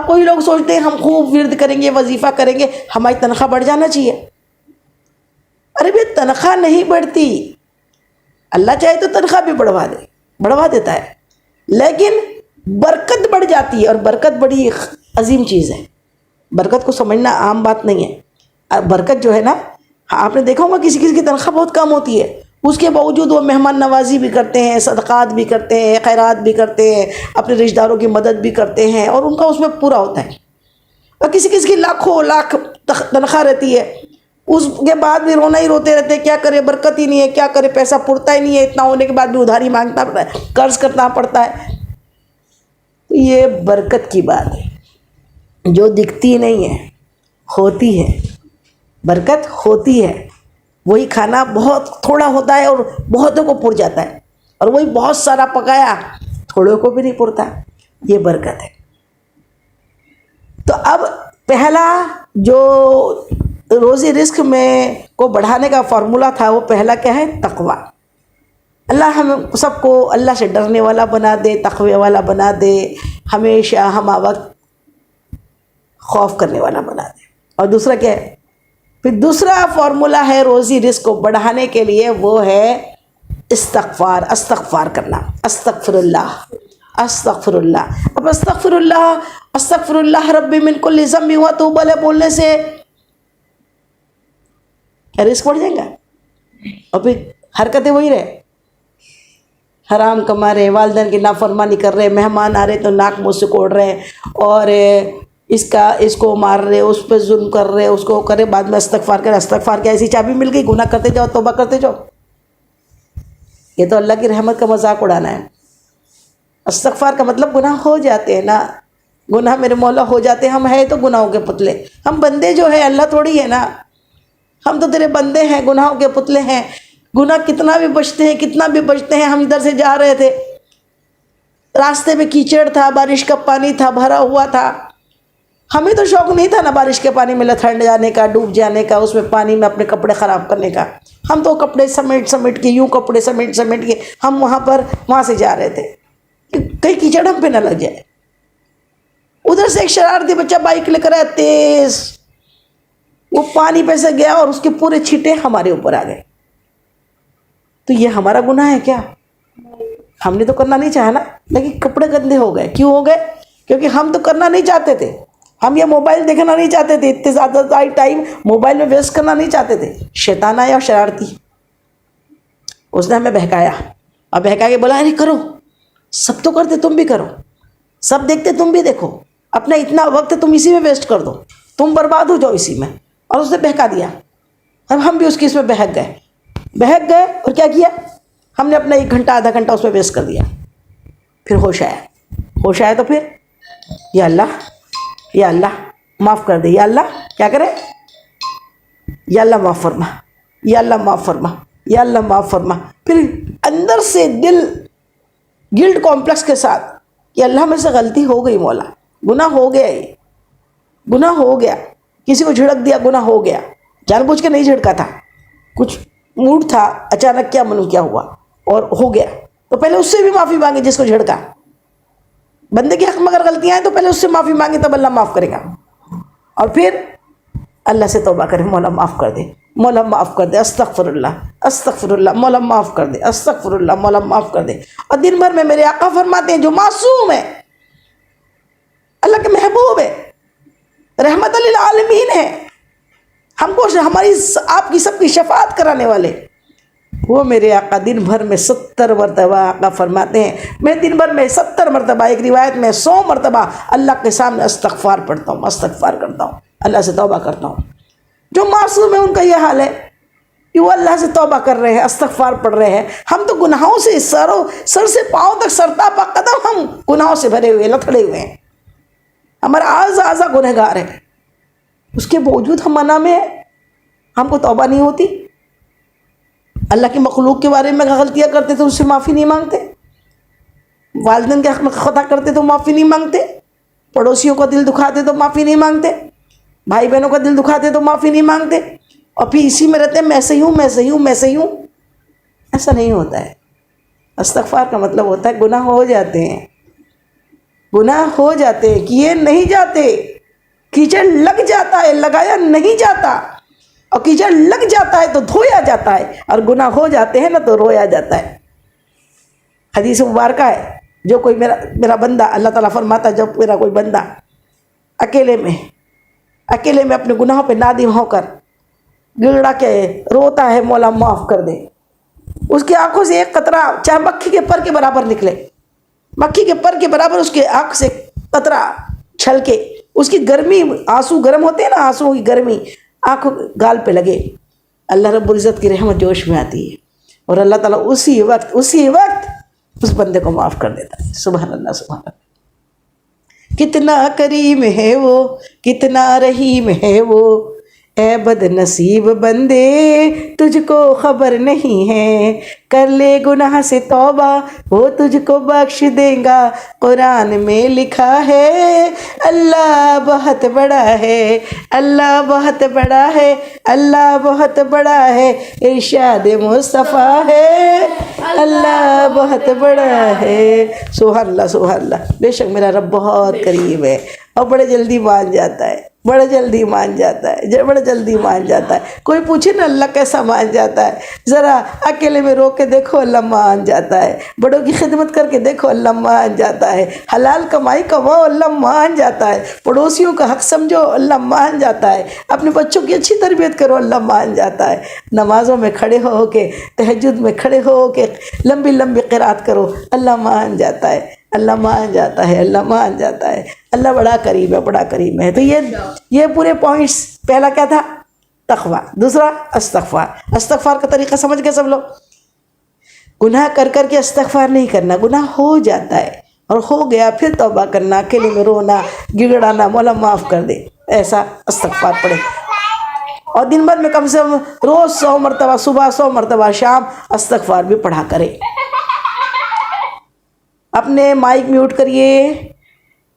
اب کوئی لوگ سوچتے ہیں ہم خوب ورد کریں گے، وظیفہ کریں گے، ہماری تنخواہ بڑھ جانا چاہیے. ارے بھائی تنخواہ نہیں بڑھتی، اللہ چاہے تو تنخواہ بھی بڑھوا دیتا ہے، لیکن برکت بڑھ جاتی ہے. اور برکت بڑی عظیم چیز ہے. برکت کو سمجھنا عام بات نہیں ہے. برکت جو ہے نا، آپ نے دیکھا ہوگا کسی کسی کی تنخواہ بہت کم ہوتی ہے، اس کے باوجود وہ مہمان نوازی بھی کرتے ہیں، صدقات بھی کرتے ہیں، خیرات بھی کرتے ہیں، اپنے رشتہ داروں کی مدد بھی کرتے ہیں، اور ان کا اس میں پورا ہوتا ہے. اور کسی کسی کی لاکھوں لاکھ تنخواہ رہتی ہے، اس کے بعد بھی رونا ہی روتے رہتے ہیں، کیا کرے برکت ہی نہیں ہے، کیا کرے پیسہ پڑتا ہی نہیں ہے، اتنا ہونے کے بعد بھی ادھاری مانگنا پڑتا ہے، قرض کرنا پڑتا ہے. یہ برکت کی بات ہے جو دکھتی نہیں ہے، ہوتی ہے. برکت ہوتی ہے. وہی کھانا بہت تھوڑا ہوتا ہے اور بہتوں کو پڑ جاتا ہے، اور وہی بہت سارا پکایا تھوڑوں کو بھی نہیں پڑتا. یہ برکت ہے. تو اب پہلا جو روزی رزق میں کو بڑھانے کا فارمولا تھا، وہ پہلا کیا ہے؟ تقوی. اللہ ہم سب کو اللہ سے ڈرنے والا بنا دے، تقوی والا بنا دے، ہمیشہ ہم وقت خوف کرنے والا بنا دے. اور دوسرا کیا ہے؟ پھر دوسرا فارمولا ہے روزی رزق کو بڑھانے کے لیے، وہ ہے استغفار کرنا. استغفر اللہ، استغفر اللہ. اب استغفر اللہ ربی من کل ذنب واتوب الیہ بولنے سے کیا رزق بڑھ جائے گا؟ اور پھر حرکتیں وہی رہے، حرام کما رہے، والدین کی نافرمانی کر رہے، مہمان آ رہے تو ناک منہ سے کوڑ رہے، اور اس کو مار رہے، اس پہ ظلم کر رہے، اس کو کرے، بعد میں استغفار کرے. استغفار کیا ایسی چابی مل گئی؟ گناہ کرتے جاؤ، توبہ کرتے جاؤ. یہ تو اللہ کی رحمت کا مذاق اڑانا ہے. استغفار کا مطلب گناہ ہو جاتے ہیں نا، گناہ میرے مولا ہو جاتے ہیں. ہم ہیں تو گناہوں کے پتلے، ہم بندے جو ہیں، اللہ تھوڑی ہے نا. ہم تو تیرے بندے ہیں، گناہوں کے پتلے ہیں. گناہ کتنا بھی بچتے ہیں. ہم ادھر سے جا رہے تھے، راستے میں کیچڑ تھا، بارش کا پانی تھا، بھرا ہوا تھا. ہمیں تو شوق نہیں تھا نا بارش کے پانی میں لتھڑ جانے کا، ڈوب جانے کا، اس میں پانی میں اپنے کپڑے خراب کرنے کا. ہم تو کپڑے سمیٹ کے، یوں کپڑے سمیٹ کے ہم وہاں سے جا رہے تھے، کہیں کیچڑ ہم پہ نہ لگ جائے. ادھر سے ایک شرارتی بچہ بائک لے کر آیا تیز، وہ پانی پہ سے گیا اور اس کے پورے چھینٹے ہمارے اوپر آ گئے. تو یہ ہمارا گناہ ہے کیا؟ ہم نے تو کرنا نہیں چاہا نا، لیکن کپڑے گندے ہو گئے. کیوں ہو گئے؟ کیونکہ ہم تو کرنا نہیں چاہتے تھے. ہم یہ موبائل دیکھنا نہیں چاہتے تھے، اتنے زیادہ ٹائم موبائل میں ویسٹ کرنا نہیں چاہتے تھے. شیطان آیا شرارتی، اس نے ہمیں بہکایا، اور بہکا کے بولا نہیں کرو، سب تو کرتے تم بھی کرو، سب دیکھتے تم بھی دیکھو، اپنا اتنا وقت تم اسی میں ویسٹ کر دو، تم برباد ہو جاؤ اسی میں. اور اس نے بہکا دیا. اب ہم بھی اس کی اس میں بہک گئے. اور کیا کیا؟ ہم نے اپنا 1 گھنٹہ آدھا گھنٹہ اس میں ویسٹ کر دیا. پھر ہوش آیا تو پھر یا اللہ معاف کر دے. یا اللہ کیا کرے؟ یا اللہ معاف فرما، یا اللہ معاف فرما، یا اللہ معاف فرما. پھر اندر سے دل گلٹ کمپلیکس کے ساتھ کہ اللہ میں سے غلطی ہو گئی، مولا گناہ ہو گیا، یہ گناہ ہو گیا، کسی کو جھڑک دیا، گناہ ہو گیا، جان بوجھ کے نہیں جھڑکا تھا، کچھ موڈ تھا، اچانک کیا منو کیا ہوا اور ہو گیا. تو پہلے اس سے بھی معافی مانگے جس کو جھڑکا. بندے کے حق میں اگر غلطیاں ہیں تو پہلے اس سے معافی مانگے، تب اللہ معاف کرے گا. اور پھر اللہ سے توبہ کرے، مولا معاف کر دے، مولا معاف کر دے، استغفر اللہ، مولا معاف کر دے، استغفر اللہ، مولا معاف کر دے. اور دن بھر میں میرے آقا فرماتے ہیں جو معصوم ہے، اللہ کے محبوب ہے، رحمت للعالمین ہے، ہم کو ہماری آپ کی سب کی شفاعت کرانے والے، وہ میرے آقا دن بھر میں 70 مرتبہ آقا فرماتے ہیں، میں دن بھر میں 70 مرتبہ، ایک روایت میں 100 مرتبہ اللہ کے سامنے استغفار پڑھتا ہوں، استغفار کرتا ہوں، اللہ سے توبہ کرتا ہوں. جو معصوم ہے ان کا یہ حال ہے کہ وہ اللہ سے توبہ کر رہے ہیں، استغفار پڑھ رہے ہیں. ہم تو گناہوں سے سر سے پاؤں تک، سرتا پا قدم ہم گناہوں سے بھرے ہوئے، لتھڑے ہوئے ہیں. ہمارا اعضا گنہگار ہے، اس کے باوجود ہم منع میں ہم کو توبہ نہیں ہوتی. اللہ کی مخلوق کے بارے میں غلطیاں کرتے تو اس سے معافی نہیں مانگتے، والدین کے حق میں خطا کرتے تو معافی نہیں مانگتے، پڑوسیوں کا دل دکھاتے تو معافی نہیں مانگتے، بھائی بہنوں کا دل دکھاتے تو معافی نہیں مانگتے، اور پھر اسی میں رہتے ہیں میں صحیح ہوں. ایسا نہیں ہوتا ہے. استغفار کا مطلب ہوتا ہے گناہ ہو جاتے ہیں، گناہ ہو جاتے ہیں، کیے نہیں جاتے، کیچڑ لگ جاتا ہے، لگایا نہیں جاتا، اور کیچڑ لگ جاتا ہے تو دھویا جاتا ہے، اور گناہ ہو جاتے ہیں نا تو رویا جاتا ہے۔ حدیث مبارکہ ہے، جو کوئی میرا بندہ، اللہ تعالیٰ فرماتا ہے جب میرا کوئی بندہ اکیلے میں اپنے گناہوں پہ نادم ہو کر گڑگڑا کے روتا ہے، مولا معاف کر دے، اس کی آنکھوں سے ایک قطرہ چاہے مکھی کے پر کے برابر نکلے، مکھی کے پر کے برابر اس کے آنکھ سے قطرہ چھلکے، اس کی گرمی، آنسو گرم ہوتے ہیں نا، آنسو کی گرمی آنکھ گال پہ لگے، اللہ رب العزت کی رحمت جوش میں آتی ہے، اور اللہ تعالیٰ اسی وقت اس بندے کو معاف کر دیتا ہے۔ سبحان اللہ، سبحان اللہ۔ کتنا کریم ہے وہ، کتنا رحیم ہے وہ، اے بد نصیب بندے تجھ کو خبر نہیں ہے، کر لے گناہ سے توبہ وہ تجھ کو بخش دے گا، قرآن میں لکھا ہے اللہ بہت بڑا ہے، اللہ بہت بڑا ہے، اللہ بہت بڑا ہے، ارشاد مصطفیٰ ہے اللہ بہت بڑا ہے۔ سبحان اللہ، سبحان اللہ۔ بے شک میرا رب بہت قریب ہے، اور بڑے جلدی مان جاتا ہے، بڑے جلدی مان جاتا ہے، بڑے جلدی مان جاتا ہے۔ کوئی پوچھے نا اللہ کیسا مان جاتا ہے، ذرا اکیلے میں رو کے دیکھو اللہ مان جاتا ہے، بڑوں کی خدمت کر کے دیکھو اللہ مان جاتا ہے، حلال کمائی کماؤ اللہ مان جاتا ہے، پڑوسیوں کا حق سمجھو اللہ مان جاتا ہے، اپنے بچوں کی اچھی تربیت کرو اللہ مان جاتا ہے، نمازوں میں کھڑے ہو کے، تہجد میں کھڑے ہو کے لمبی لمبی قرات کرو اللہ مان جاتا ہے، اللہ مان جاتا ہے، اللہ مان جاتا ہے، اللہ بڑا قریب ہے، بڑا قریب ہے۔ تو یہ پورے پوائنٹس، پہلا کیا تھا؟ تقویٰ، دوسرا استغفار۔ استغفار کا طریقہ سمجھ گئے سب لوگ؟ گناہ کر کر کے استغفار نہیں کرنا، گناہ ہو جاتا ہے اور ہو گیا پھر توبہ کرنا، اکیلے میں رونا، گڑگڑانا، مولا معاف کر دے، ایسا استغفار پڑھے، اور دن بھر میں کم سے کم روز 100 مرتبہ، صبح 100 مرتبہ، شام استغفار بھی پڑھا کرے۔ اپنے مائک میوٹ کریے،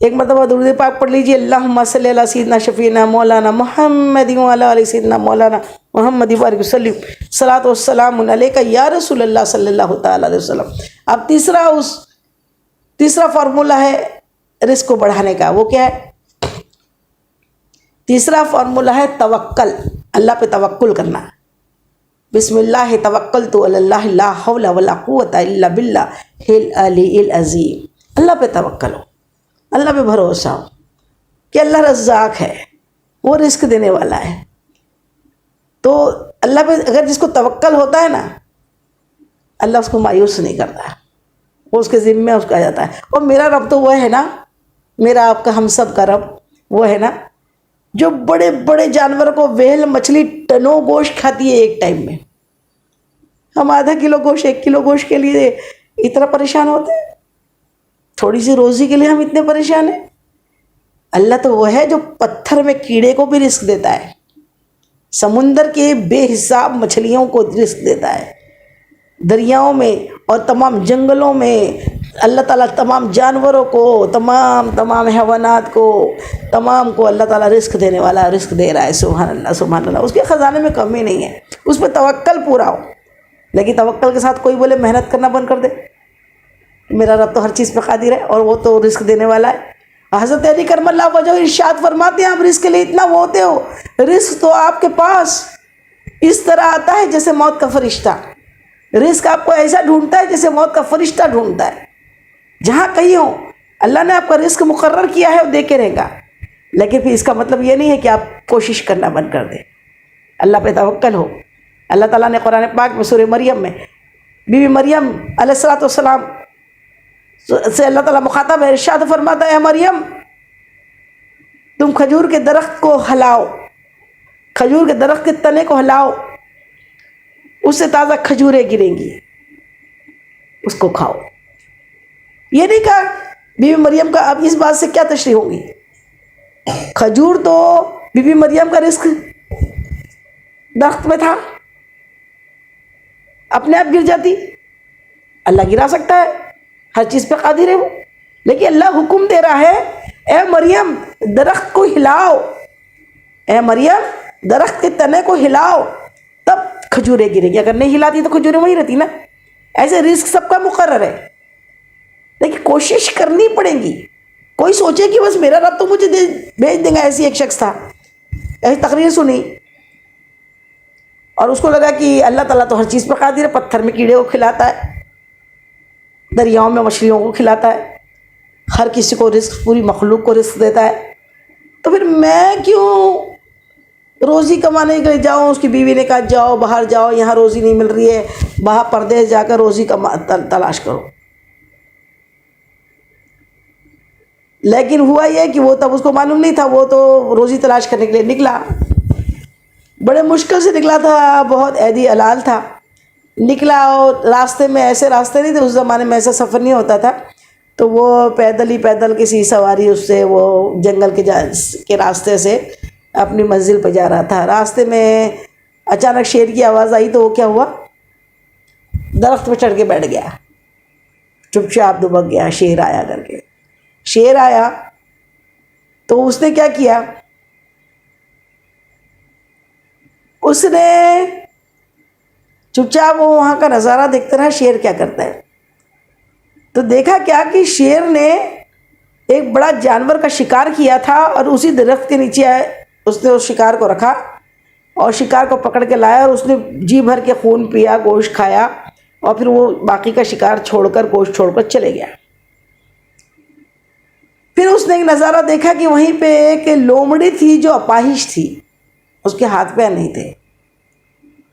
ایک مرتبہ درود پاک پڑھ لیجیے، اللہم صلی علی سیدنا شفیعنا مولانا محمد وعلی آل سیدنا مولانا محمد بارک وسلم، صلاۃ والسلام علیکہ یا رسول اللہ صلی اللہ تعالی علیہ وسلم۔ اب تیسرا فارمولہ ہے رزق کو بڑھانے کا، وہ کیا ہے؟ تیسرا فارمولہ ہے توکل، اللہ پہ توکل کرنا۔ بسم اللہ توکلت علی اللہ لا حول ولا قوت الا باللہ العلی العظیم۔ اللہ پہ توکل ہو، اللہ پہ بھروسہ ہو کہ اللہ رزاق ہے، وہ رزق دینے والا ہے۔ تو اللہ پہ اگر جس کو توکل ہوتا ہے نا، اللہ اس کو مایوس نہیں کرتا، وہ اس کے ذمے اس کا آ جاتا ہے۔ اور میرا رب تو وہ ہے نا، میرا آپ کا، ہم سب کا رب وہ ہے نا جو بڑے بڑے جانوروں کو، ویل مچھلی ٹنوں گوشت کھاتی ہے ایک ٹائم میں، ہم آدھا کلو گوشت، 1 کلو گوشت کے لیے اتنا پریشان ہوتے ہیں، تھوڑی سی روزی کے لیے ہم اتنے پریشان ہیں۔ اللہ تو وہ ہے جو پتھر میں کیڑے کو بھی رزق دیتا ہے، سمندر کے بے حساب مچھلیوں کو رزق دیتا ہے، دریاؤں میں اور تمام جنگلوں میں اللہ تعالیٰ تمام جانوروں کو، تمام حیوانات کو، تمام کو اللہ تعالیٰ رزق دینے والا، رزق دے رہا ہے۔ سبحان اللہ، سبحان اللہ۔ اس کے خزانے میں کمی نہیں ہے، اس پہ توکل پورا ہو۔ لیکن توکل کے ساتھ کوئی بولے محنت کرنا بند کر دے، میرا رب تو ہر چیز پہ قادر ہے اور وہ تو رزق دینے والا ہے۔ حضرت علی کرم اللہ وجہ ارشاد فرماتے ہیں، آپ رزق کے لیے اتنا وہ ہوتے ہو، رزق تو آپ کے پاس اس طرح آتا ہے جیسے موت کا فرشتہ، رزق آپ کو ایسا ڈھونڈتا ہے جیسے موت کا فرشتہ ڈھونڈتا ہے۔ جہاں کہیں ہو اللہ نے آپ کا رزق مقرر کیا ہے، وہ دے کے رہے گا، لیکن پھر اس کا مطلب یہ نہیں ہے کہ آپ کوشش کرنا بند کر دیں، اللہ پہ توکل ہو۔ اللہ تعالیٰ نے قرآن پاک میں سورہ مریم میں بی بی مریم علیہ السلام سے اللہ تعالیٰ مخاطب ہے، ارشاد فرماتا ہے، مریم تم کھجور کے درخت کو ہلاؤ، کھجور کے درخت کے تنے کو ہلاؤ، اس سے تازہ کھجوریں گریں گی، اس کو کھاؤ۔ یہ نہیں کہا بی بی مریم کا اب اس بات سے کیا تشریح ہوگی، کھجور تو بی بی مریم کا رزق درخت میں تھا، اپنے آپ گر جاتی، اللہ گرا سکتا ہے، ہر چیز پہ قادر ہے وہ، لیکن اللہ حکم دے رہا ہے، اے مریم درخت کو ہلاؤ، اے مریم درخت کے تنے کو ہلاؤ، تب کھجوریں گریں گی، اگر نہیں ہلاتی تو کھجوریں وہیں رہتی نا۔ ایسے رزق سب کا مقرر ہے، لیکن کوشش کرنی پڑے گی، کوئی سوچے کہ بس میرا رب تو مجھے بھیج دیں گا. ایسی ایک شخص تھا, ایسی تقریر سنی اور اس کو لگا کہ اللہ تعالیٰ تو ہر چیز پر قادر ہے, پتھر میں کیڑے کو کھلاتا ہے, دریاؤں میں مچھلیوں کو کھلاتا ہے, ہر کسی کو رزق, پوری مخلوق کو رزق دیتا ہے, تو پھر میں کیوں روزی کمانے کے لیے جاؤں. اس کی بیوی نے کہا جاؤ باہر جاؤ, یہاں روزی نہیں مل رہی ہے, باہر پردیس جا کر روزی تلاش کرو. لیکن ہوا یہ کہ وہ تب اس کو معلوم نہیں تھا, وہ تو روزی تلاش کرنے کے لیے نکلا, بڑے مشکل سے نکلا تھا, بہت ایدی علال تھا, نکلا. اور راستے میں ایسے راستے نہیں تھے, اس زمانے میں ایسا سفر نہیں ہوتا تھا, تو وہ پیدل کسی سواری اس سے وہ جنگل کے راستے سے اپنی منزل پہ جا رہا تھا. راستے میں اچانک شیر کی آواز آئی, تو وہ کیا ہوا, درخت پہ چڑھ کے بیٹھ گیا, چپ چاپ دبک گیا. شیر آیا کر کے, شیر آیا تو اس نے کیا کیا, اس نے چپ چاپ وہ وہاں کا نظارہ دیکھتا رہا شیر کیا کرتا ہے. تو دیکھا کیا کہ شیر نے ایک بڑا جانور کا شکار کیا تھا, اور اسی درخت کے نیچے اس نے اس شکار کو رکھا اور شکار کو پکڑ کے لایا, اور اس نے جی بھر کے خون پیا, گوشت کھایا, اور پھر وہ باقی کا شکار چھوڑ کر, گوشت چھوڑ کر چلے گیا. پھر اس نے ایک نظارہ دیکھا کہ وہیں پہ ایک لومڑی تھی جو اپاہج تھی, اس کے ہاتھ پیر نہیں تھے,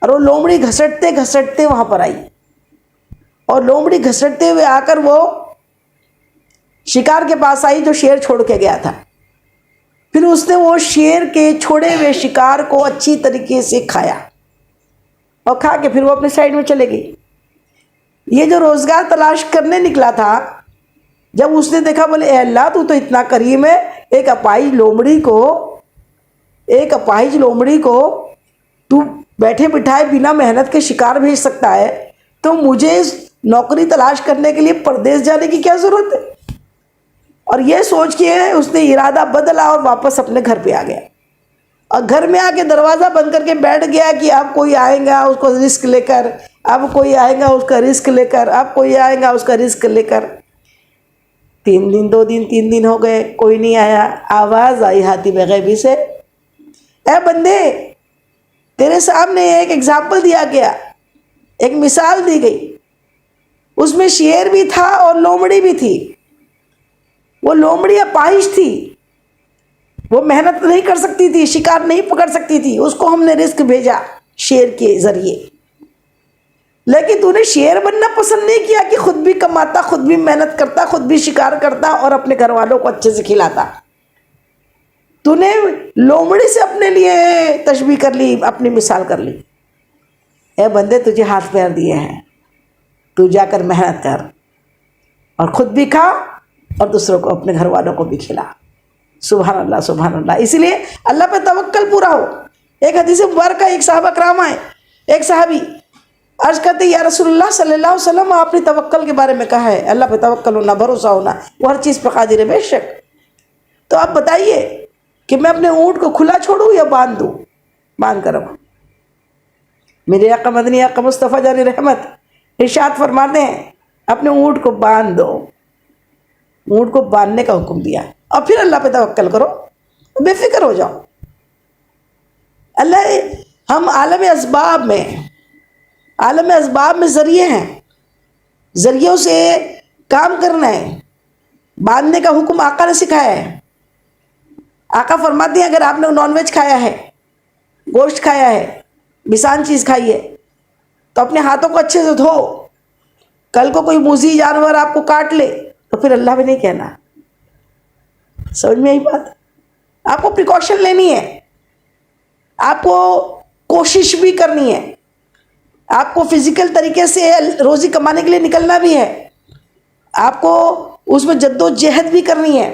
اور وہ لومڑی گھسٹتے گھسٹتے وہاں پر آئی, اور لومڑی گھسٹتے ہوئے آ کر وہ شکار کے پاس آئی جو شیر چھوڑ کے گیا تھا. پھر اس نے وہ شیر کے چھوڑے ہوئے شکار کو اچھی طریقے سے کھایا, اور کھا کے پھر وہ اپنے سائڈ میں چلے گئی. یہ جو روزگار تلاش کرنے نکلا تھا, جب اس نے دیکھا, بولے اے اللہ تو اتنا کریم ہے, ایک اپاہج لومڑی کو تو بیٹھے بٹھائے بنا محنت کے شکار بھیج سکتا ہے, تو مجھے نوکری تلاش کرنے کے لیے پردیس جانے کی کیا ضرورت ہے. اور یہ سوچ کے اس نے ارادہ بدلا اور واپس اپنے گھر پہ آ گیا, اور گھر میں آ کے دروازہ بند کر کے بیٹھ گیا کہ اب کوئی آئے گا اس کو رزق لے کر, اب کوئی آئے گا اس کا رزق لے کر, اب کوئی آئے گا اس کا رزق لے کر. 3 دن 2 دن 3 دن ہو گئے, کوئی نہیں آیا. آواز آئی حاتم غیبی سے, اے بندے تیرے سامنے ایک ایگزامپل دیا گیا, ایک مثال دی گئی, اس میں شیر بھی تھا اور لومڑی بھی تھی. وہ لومڑی اپاہج تھی, وہ محنت نہیں کر سکتی تھی, شکار نہیں پکڑ سکتی تھی, اس کو ہم نے رزق بھیجا شیر کے ذریعے. لیکن تو نے شیر بننا پسند نہیں کیا کہ خود بھی کماتا, خود بھی محنت کرتا, خود بھی شکار کرتا اور اپنے گھر والوں کو اچھے سے کھلاتا. تو نے لومڑی سے اپنے لیے تشبیہ کر لی, اپنی مثال کر لی. اے بندے تجھے ہاتھ پیر دیے ہیں, تو جا کر محنت کر اور خود بھی کھا اور دوسروں کو, اپنے گھر والوں کو بھی کھلا. سبحان اللہ سبحان اللہ. اسی لیے اللہ پہ توکل پورا ہو. ایک حدیث مبارکہ, ایک صحابہ کرام آئے, ایک صحابی عرض کرتے یا رسول اللہ صلی اللہ علیہ وسلم, آپ نے توکل کے بارے میں کہا ہے, اللہ پہ توکل ہونا, بھروسہ ہونا, وہ ہر چیز پہ قادر ہے بے شک, تو آپ بتائیے کہ میں اپنے اونٹ کو کھلا چھوڑوں یا باندھ دوں, باندھ کر رکھوں. میرے آقا مدنی آقا مصطفیٰ جان رحمت ارشاد فرماتے ہیں اپنے اونٹ کو باندھ دو, اونٹ کو باندھنے کا حکم دیا, اور پھر اللہ پہ توکل کرو, بے فکر ہو جاؤ. اللہ, ہم عالم اسباب میں ذریعے ہیں, ذریعوں سے کام کرنا ہے. باندھنے کا حکم آقا نے سکھایا ہے. آقا فرماتے ہیں اگر آپ نے نان ویج کھایا ہے, گوشت کھایا ہے, بسان چیز کھائی ہے, تو اپنے ہاتھوں کو اچھے سے دھو. کل کو کوئی موذی جانور آپ کو کاٹ لے تو پھر اللہ بھی نہیں کہنا. سمجھ میں آئی بات؟ آپ کو پریکاشن لینی ہے, آپ کو کوشش بھی کرنی ہے, آپ کو فزیکل طریقے سے روزی کمانے کے لیے نکلنا بھی ہے, آپ کو اس میں جد و جہد بھی کرنی ہے,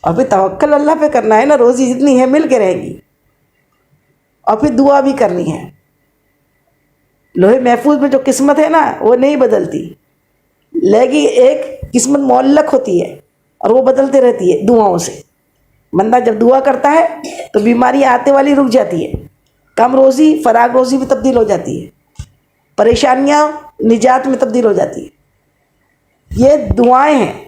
اور پھر توکل اللہ پہ کرنا ہے نا. روزی جتنی ہے مل کے رہے گی, اور پھر دعا بھی کرنی ہے. لوہے محفوظ میں جو قسمت ہے نا وہ نہیں بدلتی, لیکن ایک قسمت معلق ہوتی ہے اور وہ بدلتے رہتی ہے دعاؤں سے. بندہ جب دعا کرتا ہے تو بیماری آتے والی رک جاتی ہے, کم روزی فراغ روزی میں تبدیل ہو جاتی ہے, پریشانیاں نجات میں تبدیل ہو جاتی ہے. یہ دعائیں ہیں.